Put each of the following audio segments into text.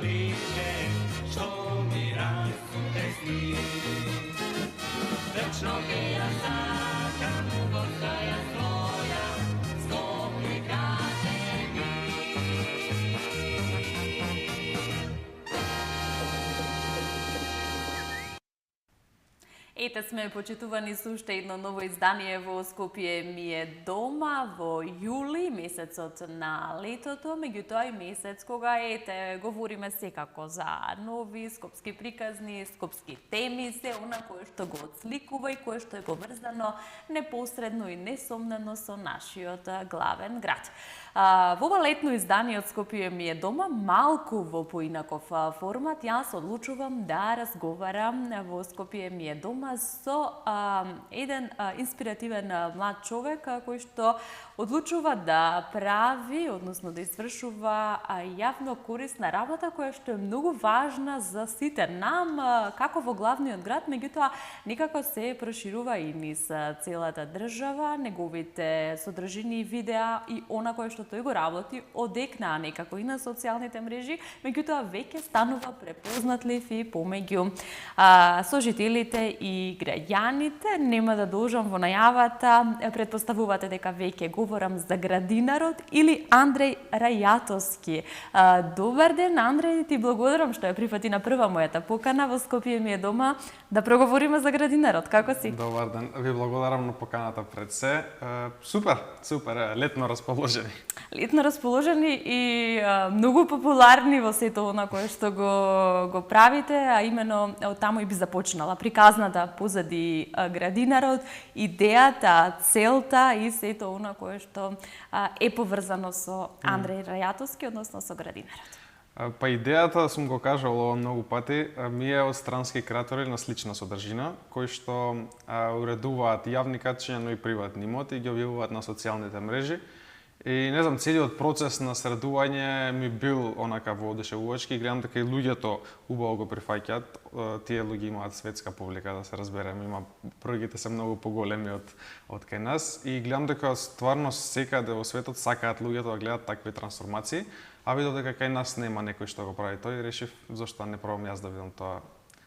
bliže, što mi rasute sni. Večno te ja sakam, postaja svoja, skopli kaže mi. Ете сме, почитувани, со уште едно ново издание во Скопје ми е дома во јули, месецот на летото, меѓутоа и месец кога говориме секако за нови скопски приказни, скопски теми, се она кое што го отсликува и кое што е поврзано непосредно и несомнено со нашиот главен град. Во ова летно издание од Скопје ми е дома, малку во поинаков формат, јас одлучувам да разговарам во Скопје ми е дома со еден инспиративен млад човек кој што одлучува да прави, односно да извршува јавно корисна работа која што е многу важна за сите нам, како во главниот град, меѓутоа некако се проширува и низ целата држава, неговите содржини и видеа и она кое што тој го работи одекнаа некако и на социјалните мрежи, меѓутоа веќе станува препознатлив и помеѓу сожителите и граѓаните. Нема да должам во најавата, претпоставувате дека веќе говорам за градинарот или Андреј Рајатовски. Добар ден, Андреј, ти благодарам што ја прифати на прва мојата покана во Скопје ми е дома да проговориме за градинарот. Како си? Добар ден, ви благодарам на поканата пред се. Супер, летно расположени. Летно расположени и многу популарни во сето она кое што го правите, а имено од таму и би започнала приказната позади градинарот, идејата, целта и сето она кое што е поврзано со Андреј Рајатовски, односно со градинарот. Па идејата, сум го кажал ова многу пати, ми е од странски креатори на слична содржина, кои што уредуваат јавни качења, но и приватни имоти и ги објавуваат на социјалните мрежи. И не знам, целиот процес на средување ми бил онака воодушевувачки, гледам дека и луѓето убаво го прифаќаат. Тие луѓе имаат светска публика, да се разбереме, проигите се многу поголеми од кај нас и гледам дека стварно секаде во светот сакаат луѓето да гледат такви трансформации, а видов дека кај нас нема некој што го прави тоа и решив зошто не пробам јас да видам тоа.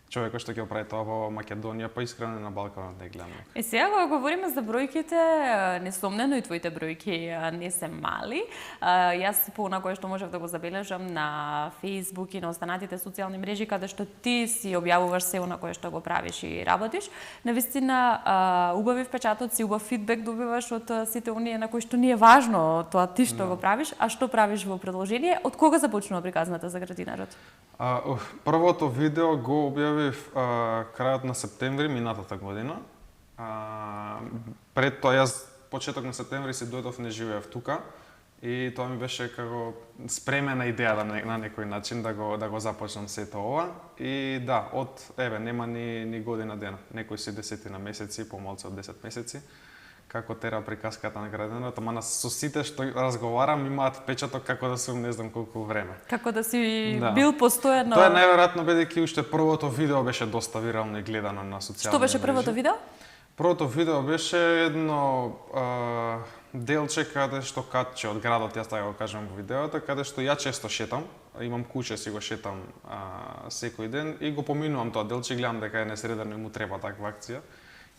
Човекот што ќе го прави тоа во Македонија, па искрено на Балканот не гледам. Сега кога говориме за бројките, несомнено и твоите бројки не се мали. Јас по она кое што можев да го забележам на Facebook и на останатите социјални мрежи каде што ти си објавуваш се она кое што го правиш и работиш, навистина убави впечатоци, убав фидбек добиваш од сите оние на кои што не е важно тоа ти што го правиш, а што правиш во продолжение. Од кога започнува приказната за градинарот? Првото видео го објавив крајот на септември минатата година. Пред тоа јас почеток на септември си дојдов, не живеев тука и тоа ми беше како спремена идеја на некој начин да го започнам сето ова. И да, нема ни година дена, некои си 10 месеци, помалку од 10 месеци. Како тера приказката на градинарот, ама со сите што разговарам имаат впечаток како да сум не знам колку време. Како да си бил постојано. Тоа е најверојатно бидејќи уште првото видео беше доста вирално и гледано на социјални мрежи. Што беше првото видео? Првото видео беше едно делче каде што катче од градот, јас така го кажам во видеото, каде што ја често шетам, имам куќе, си го шетам секој ден и го поминувам тоа делче, гледам дека е несредено и му треба таква акција.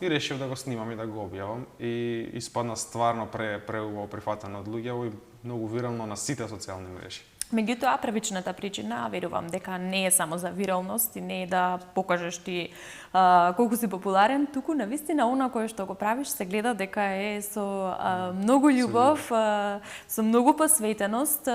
И решив да го снимам и да го објавам и испадна стварно преубаво прифатено од луѓе и многу вирално на сите социјални мрежи. Меѓутоа, првичната причина, верувам дека не е само за виралност и не е да покажеш ти колку си популарен, туку навистина она кое што го правиш се гледа дека е со многу љубов, со многу посветеност.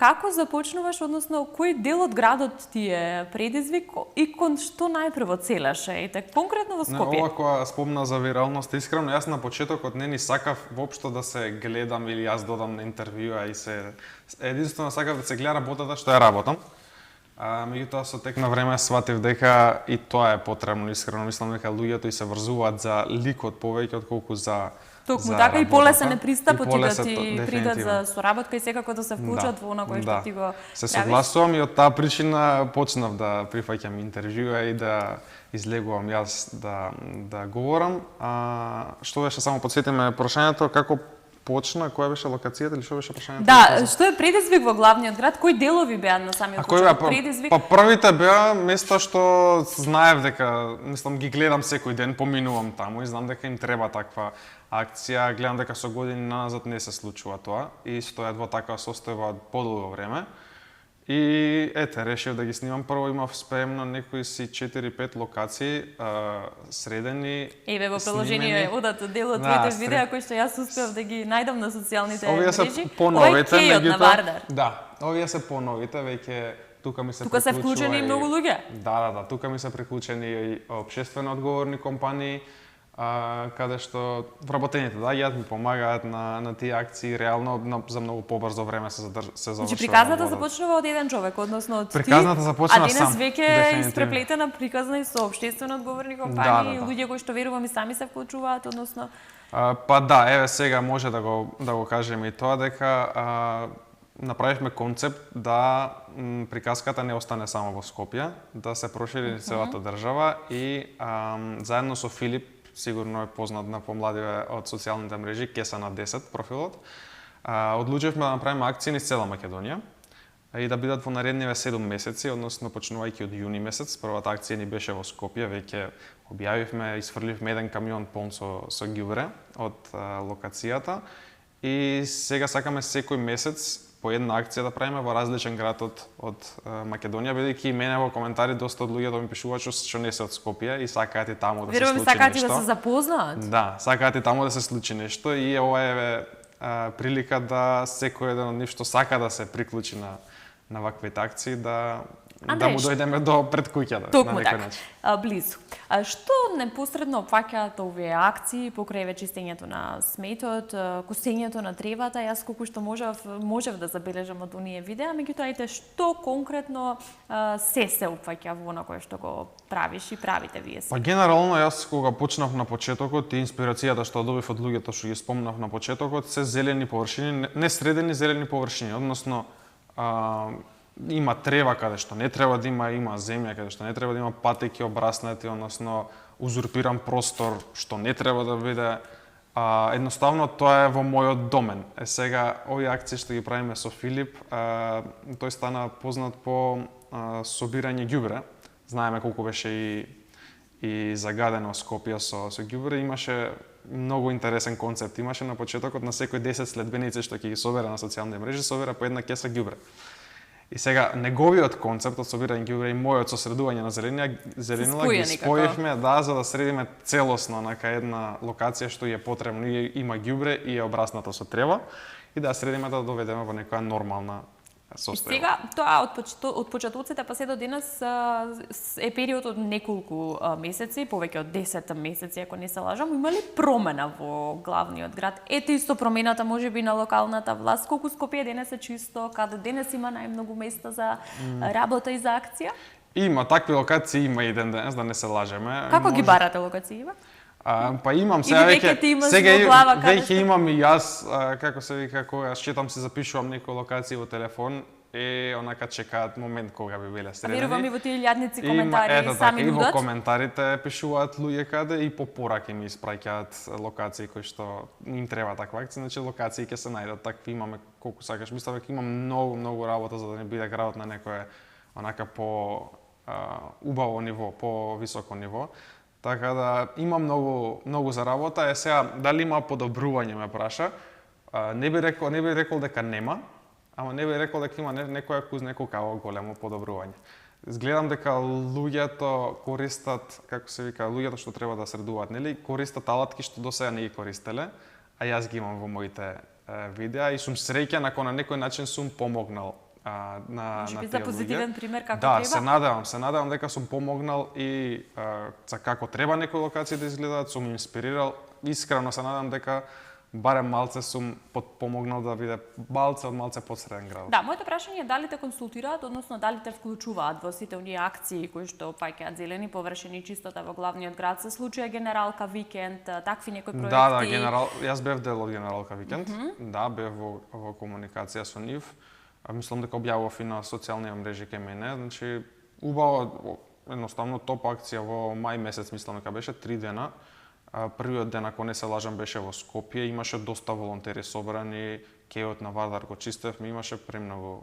Како започнуваш, односно кој дел од градот ти е предизвик и кон што најпрво целаш? Ете, конкретно во Скопје. Ова кога спомна за виралност, искрено јас на почетокот не ни сакав воопшто да се гледам или јас додам на интервјуа и се единствено сакав да се гледа работата што ја работам. Меѓутоа со тек на време сватив дека и тоа е потребно, искрено мислам дека луѓето и се врзуваат за ликот повеќе отколку за токму така и полесен е пристапот и да ти придат за соработка и секако да се вклучат во она кое што ти го се согласувам и од таа причина почнав да прифаќам интервјуа и да излегувам јас да говорам. Што беше, само потсетиме прашањето, како почна, која беше локацијата или што беше прашањето? Да, што е предизвик во главниот град? Кои делови беа на самиот почеток предизвик? Па првите беа места што знаев дека, мислам, ги гледам секој ден, поминувам таму и знам дека им треба таква акција. Гледам дека со години назад не се случува тоа и стојат во таква состојба подолго време. И ете, решив да ги снимам. Прво имав спремно некои си 4-5 локации, средени, Еве во приложение одат дел од твоите видеа кои што јас успеав да ги најдам на социјалните мрежи. Овие се поновите, на Вардар. Да, овие се поновите, веќе тука ми се Тука се вклучени и многу луѓе. Да, тука ми се приклучени и општествено одговорни компании, каде што вработените јад ми помагаат на тие акции, реално за многу побрзо време се завршува. Значи приказната започнува од еден човек, односно од приказната започнува сам. А денес веќе испреплетена приказна и со општествено одговорни компании, луѓе кои што верувам и сами се вклучуваат, односно па да, еве сега може да го кажеме и тоа дека направивме концепт да приказката не остане само во Скопје, да се прошири целата држава и заедно со Филип, сигурно е познат на помладиве од социјалните мрежи, Кеса на 10 профилот, одлучивме да направиме акции низ цела Македонија и да бидат во наредниве 7 месеци, односно почнувајќи од јуни месец. Првата акција ни беше во Скопје, веќе објавивме, исфрливме еден камион полн со ѓубре од локацијата и сега сакаме секој месец по една акција да правиме во различен град од Македонија, бидејќи и мене во коментари доста од луѓето ми пишуваат што не се од Скопје и сакаат и таму да се случи нешто. Верувам сакаат и да се запознаат. Да, сакаат и таму да се случи нешто и ова е прилика да секој еден од нив што сака да се приклучи на ваквите акции да му дојдеме до пред куќата. Токму така, близу. Што непосредно опфаќаат овие акции покрај чистењето на сметот, косењето на тревата? Јас колку што можев да забележам од оние видеа, меѓутоа што конкретно се опфаќа во она кое што го правиш и правите вие се? Па генерално јас кога почнав на почетокот и инспирацијата што добив од луѓето што ги спомнав на почетокот, се зелени површини, не средени зелени површини, односно има трева каде што не треба да има земја каде што не треба да има патеки обраснати, односно узурпиран простор што не треба да биде. Едноставно тоа е во мојот домен. Сега овие акции што ги правиме со Филип, тој стана познат по собирање ѓубре. Знаеме колку беше и загадено Скопје со ѓубре. Имаше многу интересен концепт. Имаше на почетокот на секој 10 следбеници што ќе ги собера на социјалните мрежи, собера по една кеса ѓубре. И сега неговиот концепт од собирање ѓубре и мојот со средување на зеленила ги споивме за да средиме целосно на една локација што е потребно и има ѓубре и е обрасната со трева и да средиме да доведеме во некоја нормална состојба. Сега тоа од почетоците па се до денес е период од неколку месеци, повеќе од 10 месеци ако не се лажам. Има ли промена во главниот град? Ете исто промената можеби на локалната власт, колку Скопје денес е чисто, каде денес има најмногу места за работа и за акција? Има такви локации, има и ден денес, да не се лажеме. Како ги барате локациите? Па имам сега веќе имам и јас, како се вика, кога шетам се запишувам некои локации во телефон и онака чекаат момент кога би биле средени. Верувам и во тие илјадници коментари сами нудат. И во коментарите пишуваат луѓе каде и по пораки ми испраќаат локации кои што им треба таква акција, значи локации ќе се најдат такви, имаме колку сакаш. Мислам дека има многу работа за да не биде градот на некое онака по убаво ниво, по високо ниво. Така да има многу за работа. Сега дали има подобрување ме праша. Не би рекол дека нема, ама не би рекол дека има некоја големо подобрување. Гледам дека луѓето користат, како се вика, луѓето што треба да средуваат, нели, користат алатки што досега не ги користеле, а јас ги имам во моите видеа и сум среќен ако на некој начин сум помогнал на тие луѓе. За позитивен пример како треба? Да, се надевам дека сум помогнал и за како треба некои локации да изгледаат, сум инспирирал. Искрено се надевам дека барем малце сум помогнал да биде малце посреден град. Да, моето прашање е дали те консултираат, односно дали те вклучуваат во сите оние акции кои што опфаќаат зелени површини, чистота во главниот град, се случува Генералка викенд, такви некои проекти. Да, јас бев дел од Генералка викенд. Да, бев во комуникација со нив. Мислам дека објавив и на социјални мрежи кај мене, значи убаво, едноставно топ акција во мај месец, мислам дека беше 3 дена. Првиот ден, ако не се лажам, беше во Скопје, имаше доста волонтери собрани, кејот на Вардар го чистевме, имаше премногу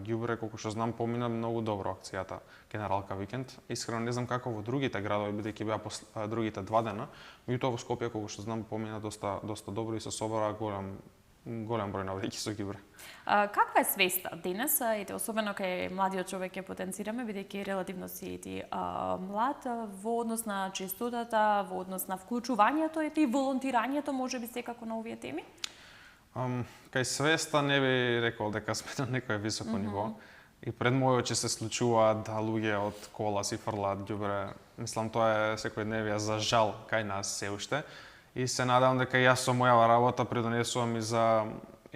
ѓубре, колку што знам, помина многу добро акцијата Генералка викенд. Искрено не знам како во другите градови, бидејќи беа другите 2 дена, меѓутоа во Скопје, колку што знам, помина доста добро и се собра голем број навеки со ѓубре. Каква е свеста денес, особено кај младиот човек ќе потенцираме, бидејќи релативно си млад, во однос на честотата, во однос на вклучувањето и волонтирањето, можеби секако на овие теми? Кај свеста не би рекол дека сме на некое високо ниво. И пред мојот че се случуваат да луѓе од кола си фрлаат ѓубре. Мислам, тоа е секојдневие за жал кај нас се уште. И се надевам дека јас со мојава работа придонесувам и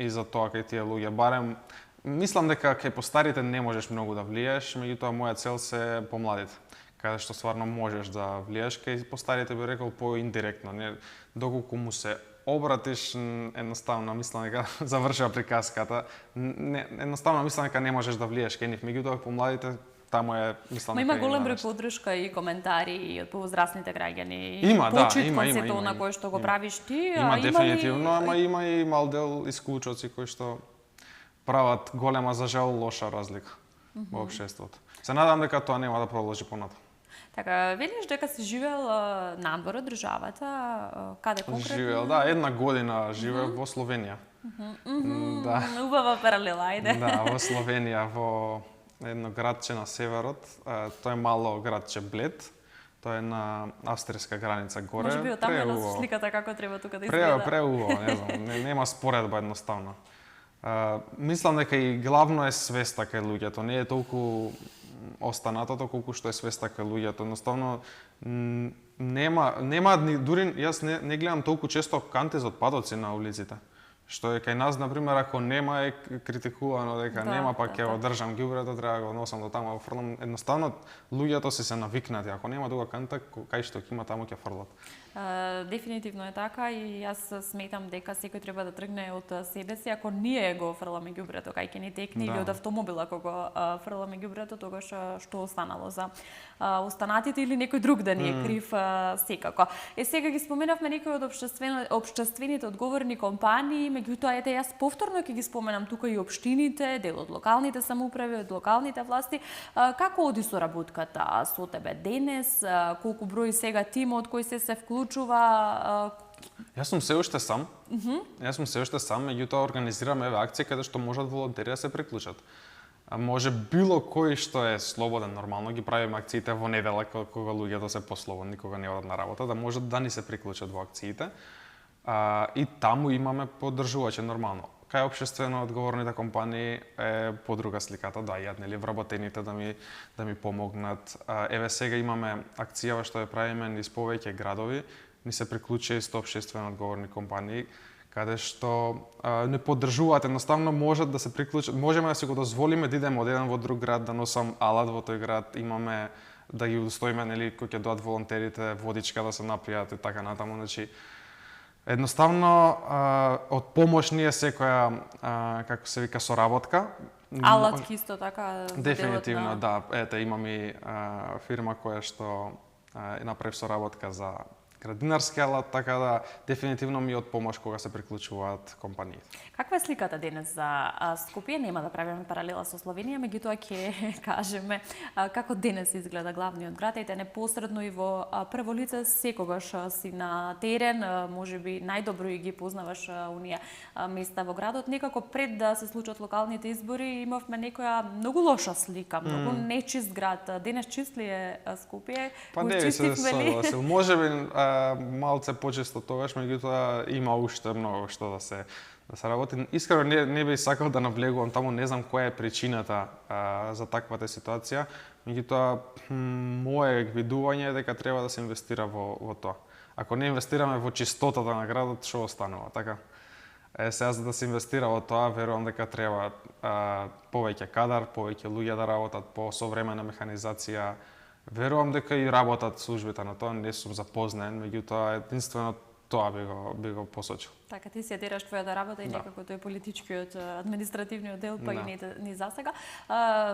за тоа кај тие луѓе. Барем, мислам дека кај постарите не можеш многу да влиеш, меѓутоа моја цел се помладите, каде што стварно можеш да влиеш, кај постарите би рекол поиндиректно, доколку му се обратиш, едноставно мислам дека завршува приказката. Едноставно мислам дека не можеш да влиеш кај нив, меѓутоа помладите таму е, мислам дека има голем број поддршка и коментари и од повозрасните граѓани. Има, да, има на кој што го правиш ти, има дефинитивно, ама има и мал дел исклучоци кои што прават голема, за жал, лоша разлика во општеството. Се надам дека тоа нема да продолжи понатаму. Така, велиш дека си живеел надвор од државата, каде конкретно? Живеел, да, 1 година живеев во Словенија. Да. Убава паралела, ајде. Да, во Словенија, во едно градче на северот, тоа е мало градче Блед, тоа е на австријска граница горе. Може би оттаму со сликата како треба тука да изгледа. Преубаво, не знам, нема споредба едноставно. Мислам дека и главно е свеста кај луѓето, не е толку останатото колку што е свеста кај луѓето. Едноставно нема дури јас не гледам толку често канти за отпадоци на улиците. Што е кај нас, например, ако нема е критикувано дека нема, па ќе го држам ѓубрето, треба да го носам до таму, го фрлам. Едноставно луѓето се навикнати, ако нема друга канта, кај што ќе има таму ќе фрлат. Дефинитивно е така и јас сметам дека секој треба да тргне од себе си, ако ние го фрламе ѓубрето кај ќе ни текне или од автомобил ако го фрламе ѓубрето, тогаш што останало за останатите или некој друг да ни е крив секако. Сега ги споменавме некои од општествените одговорни компании, меѓутоа ете јас повторно ќе ги споменам тука и општините, дел од локалните самоуправи, од локалните власти. Како оди со работката со тебе денес? Колку број сега тимот кој се вклучува? Јас сум се уште сам. Јас сум се уште сам, меѓутоа организираме акции каде што можат волонтери да се приклучат. Може било кој што е слободен, нормално ги правиме акциите во недела кога луѓето се послободни, кога не одат на работа, да можат да ни се приклучат во акциите. И таму имаме поддржувачи нормално. Кај општествено одговорните компании е подруга сликата, да јат нели вработените да ми помогнат. Еве сега имаме акција што ја правиме низ повеќе градови, ни се приклучи исто општествено одговорни компании каде што не поддржуваат, едноставно можат да се приклучат. Можеме да си го дозволиме да идеме од еден во друг град, да носам алат во тој град, имаме да ги удостоиме нели кои ќе доат волонтерите, водичка да се напијат и така натаму, значи едноставно од помош ние секоја како се вика соработка. Алатки исто така. Дефинитивно, да. Ете имам и фирма која што направи соработка за градинарски алат, така да дефинитивно ми од помош кога се приклучуваат компаниите. Каква е сликата денес за Скопје? Нема да правиме паралела со Словенија, меѓутоа ќе кажеме како денес изгледа главниот град. Ете непосредно и во прво лице секогаш си на терен, можеби најдобро и ги познаваш оние места во градот. Некако пред да се случат локалните избори имавме некоја многу лоша слика, многу нечист град. Денес чист ли е Скопје? Па не би се согласил. Можеби малце почесто тогаш, меѓутоа има уште многу што да се работи. Искрено не би сакал да навлегувам таму, не знам која е причината за таквата ситуација, меѓутоа моје видување е дека треба да се инвестира во тоа. Ако не инвестираме во чистотата на градот, што останува, така? Сега за да се инвестира во тоа, верувам дека треба повеќе кадар, повеќе луѓе да работат по современа механизација. Верувам дека и работат службите на тоа, не сум запознаен, меѓутоа единствено тоа би го посочил. Така, ти си ја дераш твојата работа и некако тој политичкиот, административниот дел, па и ни засега.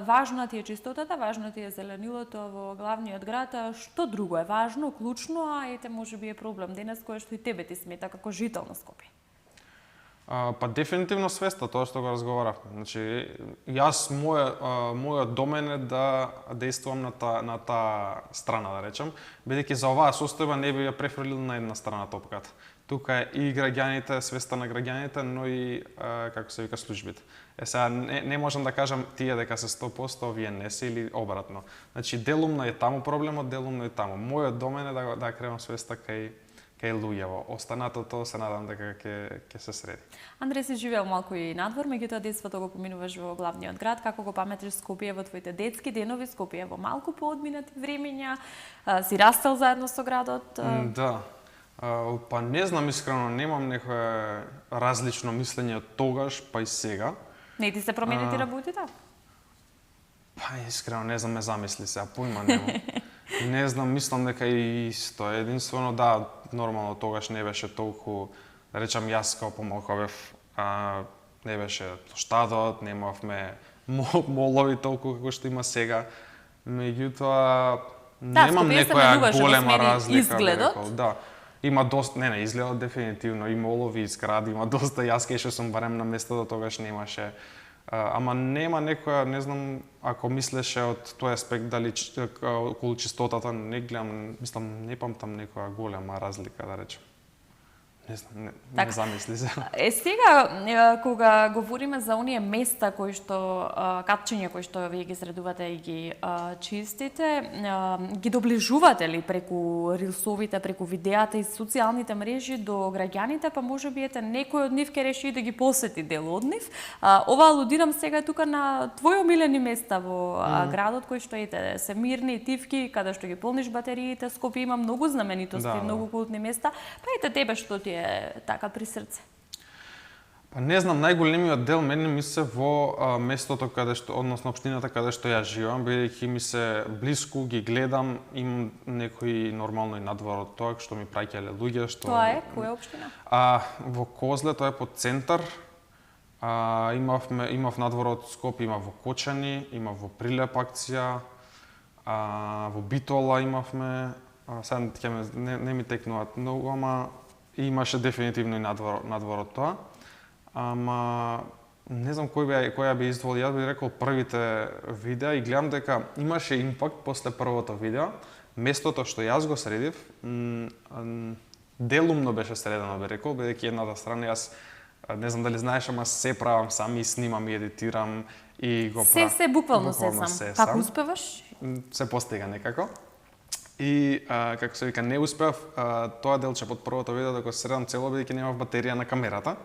Важна ти е чистотата, важно ти е зеленилото во главниот град. Што друго е важно, клучно, а ете можеби е проблем денес кој што и тебе ти смета како жител на Скопје? Па дефинитивно свеста, тоа што го разговаравме. Значи, јас мојот домен е да действувам на таа страна, да речем, бидејќи за оваа состојба не би ја префрлил на една страна топката. Тука е и граѓаните, свеста на граѓаните, но и како се вика службите. Сега не можам да кажам тие дека се 100%, вие не се или обратно. Значи делумно е таму проблемот, делумно е таму. Мојот домен е да кревам свеста кај луѓево. Останатото се надам дека ќе се среди. Андреј, си живеел малку и надвор, меѓутоа детството го поминуваш во главниот град. Како го паметиш Скопје во твоите детски денови? Скопје во малку поодминати времења, си растел заедно со градот? Да. Па не знам, искрено немам некое различно мислење од тогаш па и сега. Не ти се променети работите? Па искрено не знам, ме замисли сега, поима немам. Не знам, мислам дека и исто. Единствено да, нормално тогаш не беше толку, да речам јас као помалку бев, не беше плоштадот, немавме молови толку како што има сега. Меѓутоа немам некоја голема разлика. Изгледот? Да. Има доста, не, изгледот дефинитивно, и молови, и згради, има доста. Јас кај што сум барем на местото тогаш немаше. Ама нема некоја, не знам, ако мислеше од тој аспект дали околу чистотата, не гледам, мислам, не памтам некоја голема разлика, да речем. Не знам, не замисли се. Сега, кога говориме за оние места кои што, капчиња кои што вие ги средувате и ги чистите, ги доближувате ли преку рилсовите, преку видеата и социјалните мрежи до граѓаните, па може би ете некој од нив ќе реши да ги посети дел од нив. Ова алудирам сега тука на твои омилени места во градот кои што ете се мирни, тивки, каде што ги полниш батериите. Скопје има многу знаменитости, многу култни места. Па ете тебе што ти е така при срце? Па не знам, најголемиот дел мене ми се во местото каде што, односно општината каде што ја живеам, бидејќи ми се блиску, ги гледам, имам некои нормално и надвор од тоа што ми праќале луѓе што. Тоа е која општина? Во Козле, тоа е под центар. Имав надвор од Скопје, има во Кочани, има во Прилеп акција, во Битола имавме, сега не ми текнуваат многу, ама имаше дефинитивно и надвор од тоа. Ама не знам која би издвоил, јас би рекол првите видеа и гледам дека имаше импакт после првото видео. Местото што јас го средив, делумно беше средено, би рекол, бидејќи едната страна јас не знам дали знаеш, ама се правам сам и снимам и едитирам и го правам. Се буквално се сам. Како успеваш? Се постига некако. И како се вика, не успеав тоа делче под првото видео да го средам цело, бидејќи немав батерија на камерата.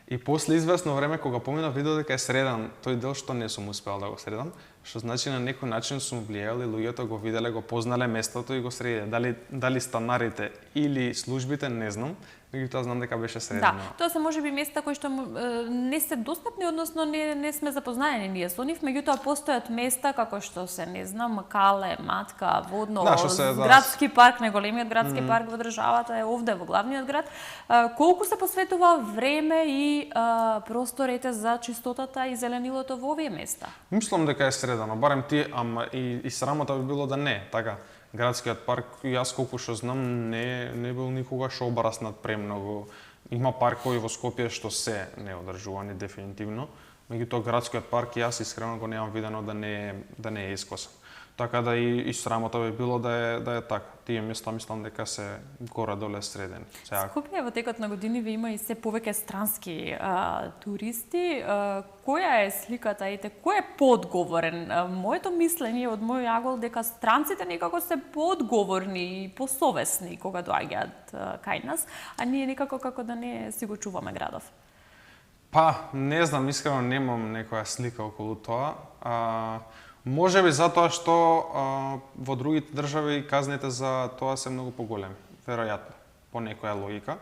И после известно време кога поминав видео дека е средан тој дел што не сум успеал да го средам, што значи на некој начин сум влијал и луѓето го виделе, го познале местото и го средиле. Дали станарите или службите, не знам, меѓутоа знам дека беше средено. Да, тоа се можеби места кои што не се достапни, односно не сме запознаени ние со нив, меѓутоа постојат места како што се, не знам, Кале, Матка, Водно, градски парк, најголемиот градски парк во државата е овде во главниот град. Колку се посветува време и просторите за чистотата и зеленилото во овие места? Мислам дека е средано, барем тие, ама и срамота би било да не, така. Градскиот парк, јас колку што знам, не бил никогаш обраснат премногу. Има паркови во Скопје што се неодржувани дефинитивно, меѓутоа градскиот парк јас искрено го немам видено да не е искосан. Така да и срамота би било да е така. Тие места мислам дека се горе-доле средени. Скопје во текот на години ви има и се повеќе странски туристи. Која е сликата, кој е поодговорен? Моето мислење од мој агол дека странците некако се поодговорни и посовесни кога доаѓаат кај нас, а ние некако како да не си го чуваме градов. Па, не знам, искрено немам некоја слика околу тоа. Можеби затоа што во другите држави казните за тоа се многу поголеми, веројатно, по некоја логика.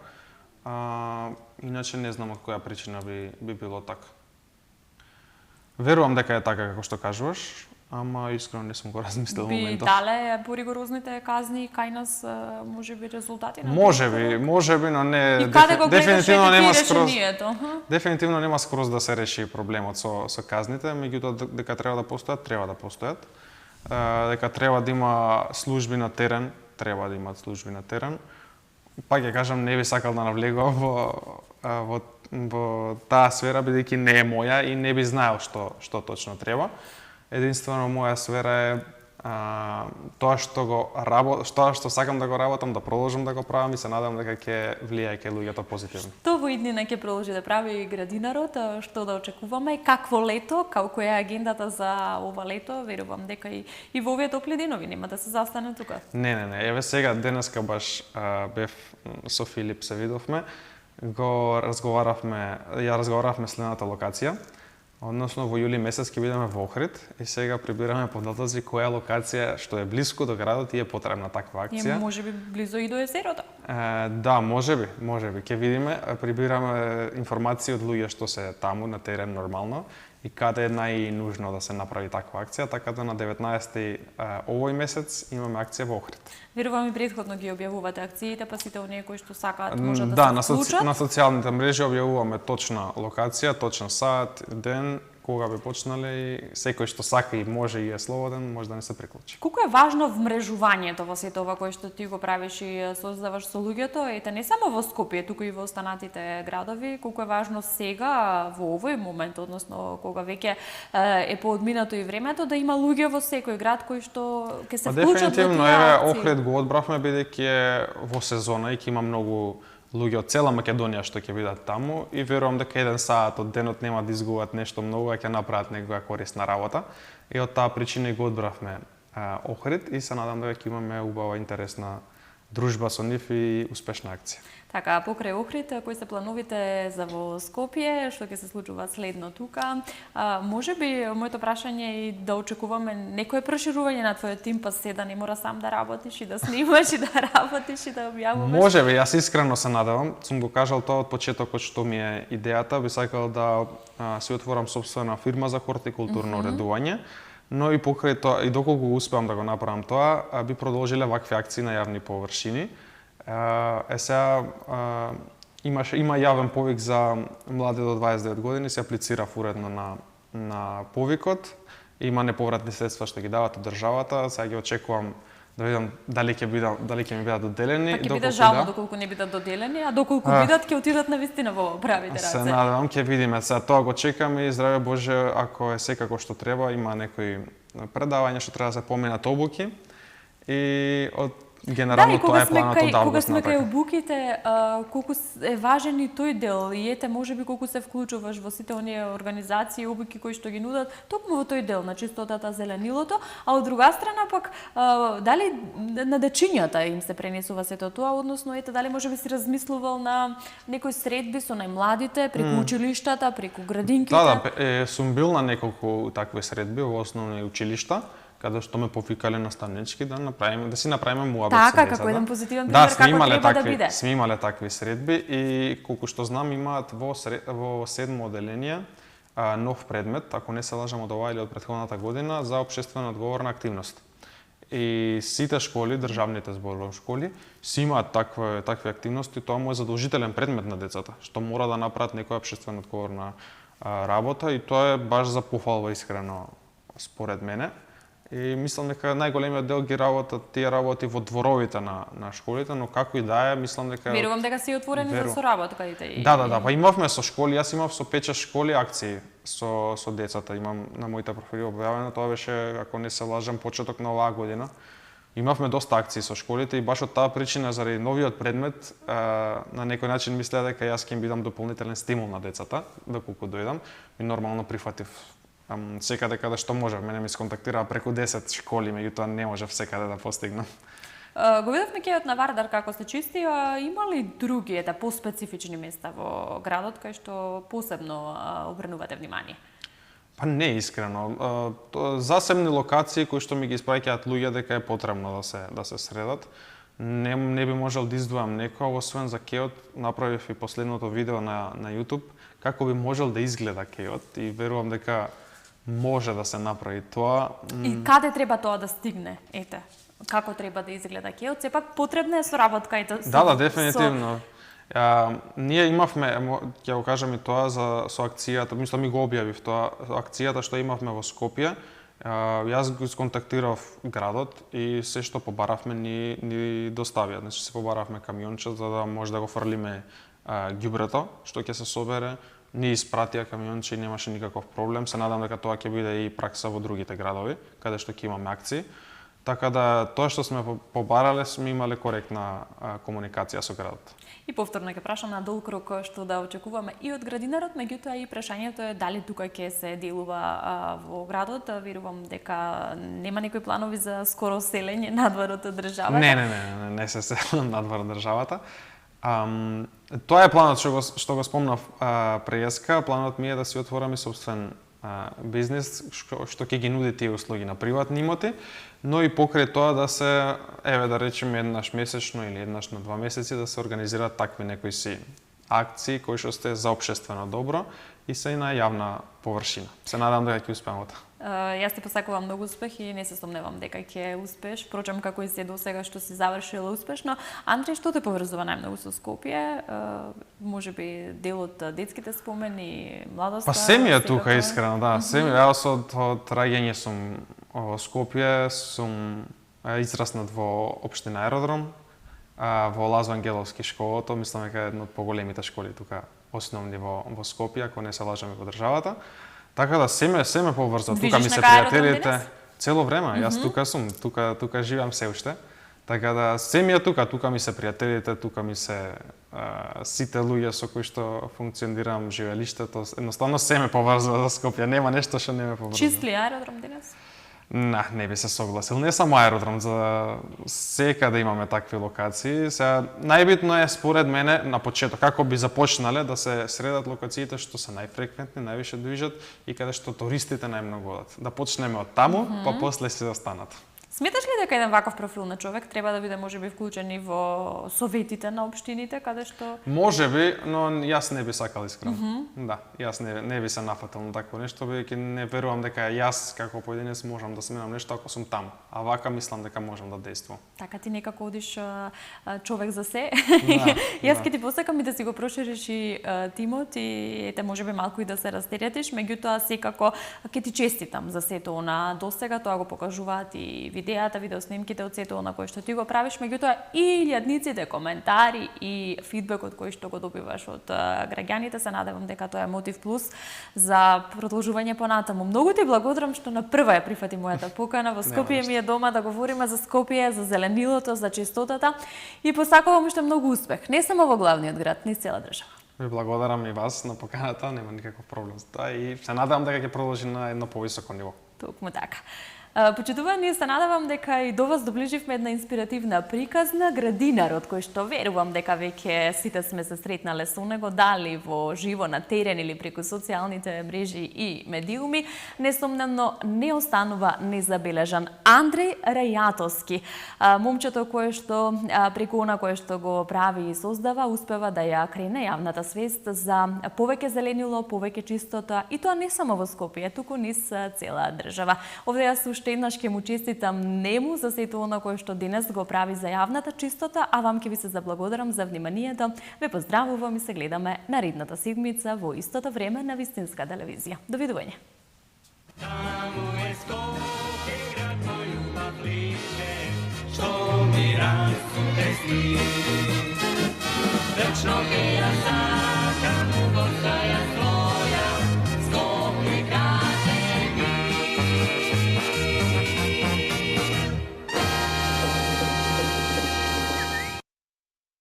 Иначе не знам од која причина би било така. Верувам дека е така како што кажуваш, ама искрено не сум го размислил во Би моментов. дале поригорозните казни кај нас можеби резултати на Можеби, но не И каде го гледаш дефинитивно нема скроз решението? дефинитивно нема скроз да се реши проблемот со казните, меѓутоа дека треба да постојат. Дека треба да има служби на терен, треба да имаат служби на терен. Пак ќе кажам, не би сакал да навлегувам во таа сфера, бидејќи не е моја и не би знаел што точно треба. Единствено моја сфера е тоа што сакам да го работам, да продолжам да го правам и се надам дека ќе влијае кај луѓето позитивно. Што во иднина ќе продолжи да прави градинарот, што да очекуваме, какво лето, која е агендата за ова лето, верувам дека и во овие топли денови нема да се застане тука. Не, еве сега денеска баш бев со Филип се видовме, ја разговаравме следната локација. Односно во јули месец ќе бидеме во Охрид и сега прибираме податоци која локација што е блиску до градот и е потребна таква акција. Можеби близо и до езерото. Да, можеби, ќе видиме, прибираме информации од луѓе што се таму на терен нормално и каде е најнужно да се направи таква акција, така да на 19 овој месец имаме акција во Охрид. Верувам и претходно ги објавувате акциите, па сите оние кои што сакаат можат да се вклучат. На социјалните мрежи објавуваме точна локација, точен сат, ден, кога би почнале и секој што сака и може и е слободен, може да не се приклучи. Колку е важно вмрежувањето во сето ова кое што ти го правиш и создаваш со луѓето, ете не само во Скопје, туку и во останатите градови, колку е важно сега во овој момент, односно кога веќе е поодминато и времето, да има луѓе во секој град кои што ќе се вклучат во тие акции. Охрид го одбравме бидејќи е во сезона и ќе има многу луѓе од цела Македонија што ќе бидат таму и верувам дека еден саат од денот нема да изгубат нешто многу, а ќе направат некоја корисна работа. И од таа причина го одбравме Охрид и се надам дека ќе имаме убава интересна дружба со нив и успешна акција. Така, покрај Охрид, кои се плановите за во Скопје, што ќе се случува следно тука? Можеби моето прашање е да очекуваме некое проширување на твојот тим, па се да не мора сам да работиш и да снимаш и да работиш и да објавуваш? Можеби, јас искрено се надевам. Сум го кажал тоа од почетокот што ми е идејата, би сакал да си отворам сопствена фирма за хортикултурно уредување. Но и покрај тоа, и доколку успеам да го направам тоа, би продолжиле вакви акции на јавни површини. Сега има јавен повик за млади до 29 години, се аплицирав уредно на повикот. Има неповратни средства што ги дават од државата, сега ги очекувам да видам дали ќе ми бидат доделени. Па ќе биде жално доколку не бидат доделени, а доколку бидат ќе отидат на вистина во правите раце. Се надевам, ќе видиме. Сега тоа го чекам и здраве Боже, ако е секако што треба, има некои предавања што треба да се поминат обуки и од генерално тоа е планот од август. Кога сме кај обуките, колку е важен и тој дел и ете можеби колку се вклучуваш во сите оние организации и обуки кои што ги нудат, токму во тој дел на чистотата, зеленилото, а од друга страна пак дали на дечињата им се пренесува сето тоа, односно ете дали можеби си размислувал на некои средби со најмладите преку училиштата, преку градинките? Да, сум бил на неколку такви средби во основни училишта, каде што ме повикале наставнички да си направиме муабет со така, деца. како еден позитивен пример како треба да биде. Сме имале такви средби и колку што знам имаат во 7 оделение нов предмет, ако не се лажам од ова или од претходната година, за општествено одговорна активност. И сите школи, државните зборни школи, си имаат такви активности, тоа му е задолжителен предмет на децата, што мора да направат некоја општествено одговорна работа и тоа е баш за пофалба искрено според мене. И мислам дека најголемиот дел ги работат тие работи во дворовите на школите, но како и да е, мислам дека Верувам дека си отворени за соработка и Да, па имавме со школи, јас имав со 5 школи акции со децата, имам на моите профили објавено, тоа беше, ако не се лажам, почеток на оваа година. Имавме доста акции со школите и баш од таа причина заради новиот предмет, на некој начин мислеа дека јас ќе им бидам дополнителен стимул на децата, доколку дојдам, и нормално прифатив. Секаде каде што можев, мене ми сконтактираа преку 10 школи, меѓутоа не можев секаде да постигнам. Го видовме кејот на Вардар како се чисти, а има ли други поспецифични места во градот кај што посебно обрнувате внимание? Па не искрено. Засебни локации кои што ми ги испраќаат луѓе дека е потребно да се средат. Не би можел да издвојам некој, освен за кејот направив и последното видео на YouTube, како би можел да изгледа кејот и верувам дека Може да се направи тоа. И каде треба тоа да стигне? Ете, како треба да изгледа Кеот? Сепак потребна е соработка и Да, дефинитивно. Ние имавме, ќе го кажам и тоа со акцијата, мислам ми го објавив тоа, акцијата што имавме во Скопје. Јас го сконтактирав градот и се што побаравме ни доставија. Значи се побаравме камионче за да може да го фрлиме ѓубрето што ќе се собере. Ни испратија камионче и немаше никаков проблем. Се надам дека тоа ќе биде и пракса во другите градови, каде што ќе имаме акции. Така да тоа што сме побарале, сме имале коректна комуникација со градот. И повторно ќе прашам на долг рок што да очекуваме и од градинарот, меѓутоа и прашањето е дали тука ќе се делува во градот. Верувам дека нема некои планови за скоро селење надвор од државата. Не се селам надвор од државата. Тоа е планот што го спомнав преска. Планот ми е да си отворам и собствен бизнис што ќе ги нуди тие услуги на приватни имоти, но и покрај тоа да се, да речеме еднаш месечно или еднаш на 2 месеци да се организираат такви некои си акции кои што сте за општествено добро и се и на јавна површина. Се надам дека ќе успеам во тоа. Јас ти посакувам многу успех и не се сомневам дека ќе успееш. Впрочем, како и се до сега што си завршила успешно. Андреј, што те поврзува најмногу со Скопје? Можеби дел од детските спомени, младоста? Па семија тука, искрено, да. Семија, јас од раѓање сум во Скопје, сум израснат во општина Аеродром, во Лазо Ангеловски школото, мислам дека е една од поголемите школи тука, основни во Скопје, ако не се лажам во државата. Така да се ме поврзува. Тука ми се пријателите цело време. Јас тука сум, тука живеам се уште. Така да се ми е тука ми се пријателите, тука ми се сите луѓе со кои што функционирам, живеелиштето, едноставно се ме поврзува за Скопје. Нема нешто што не ме поврзува. Чист ли аеродром денес? Не би се согласил. Не само аеродром, за секаде имаме такви локации. Сега најбитно е според мене на почеток како би започнале да се средат локациите што се најфреквентни, највише движат и каде што туристите најмногу одат. Да почнеме од таму, па после се останат. Сметаш ли дека еден ваков профил на човек треба да биде можеби вклучен и во советите на општините, каде што Можеби, но јас не би сакал искрено. Да, јас не би се нафатил на такво нешто, бидејќи не верувам дека јас како поединец можам да сменам нешто ако сум таму. А вака мислам дека можам да действувам. Така ти некако одиш човек за се. Јас ќе ти посакам и да си го прошириш и тимот и ете можеби малку и да се растеретиш, меѓутоа секако ќе ти честитам за сето она досега, тоа го покажуваат и видеата, видеоснимките од сето на кој што ти го правиш, меѓутоа и илјадниците коментари и фидбекот кој што го добиваш од граѓаните, се надевам дека тоа е мотив плюс за продолжување понатаму. Многу ти благодарам што на прва ја прифати мојата покана. Во Скопје ми е дома да говориме за Скопје, за зеленилото, за чистотата и посакувам уште многу успех, не само во главниот град, низ цела држава. Ви благодарам и вас на поканата, нема никаков проблем за тоа и се надевам дека ќе продолжи на едно повисоко ниво. Токму така. Почитувани, се надевам дека и до вас доближивме една инспиративна приказна Градинарот, кој што верувам дека веќе сите сме се сретнале со него, дали во живо на терен или преку социјалните мрежи и медиуми, несомнено не останува незабележан. Андреј Рајатовски, момчето кое што преку она кое што го прави и создава, успева да ја крене јавната свест за повеќе зеленило, повеќе чистота и тоа не само во Скопје, туку низ цела држава. Овде јас уште еднаш ќе му честитам нему за сето она кое што денес го прави за јавната чистота, а вам ќе ви се заблагодарам за вниманието. Ве поздравувам и се гледаме наредната седмица во истото време на Вистинска телевизија. Довидување. Таму е Скопје, град мој љубав лише, што ми расте сни. Вечно ќе ја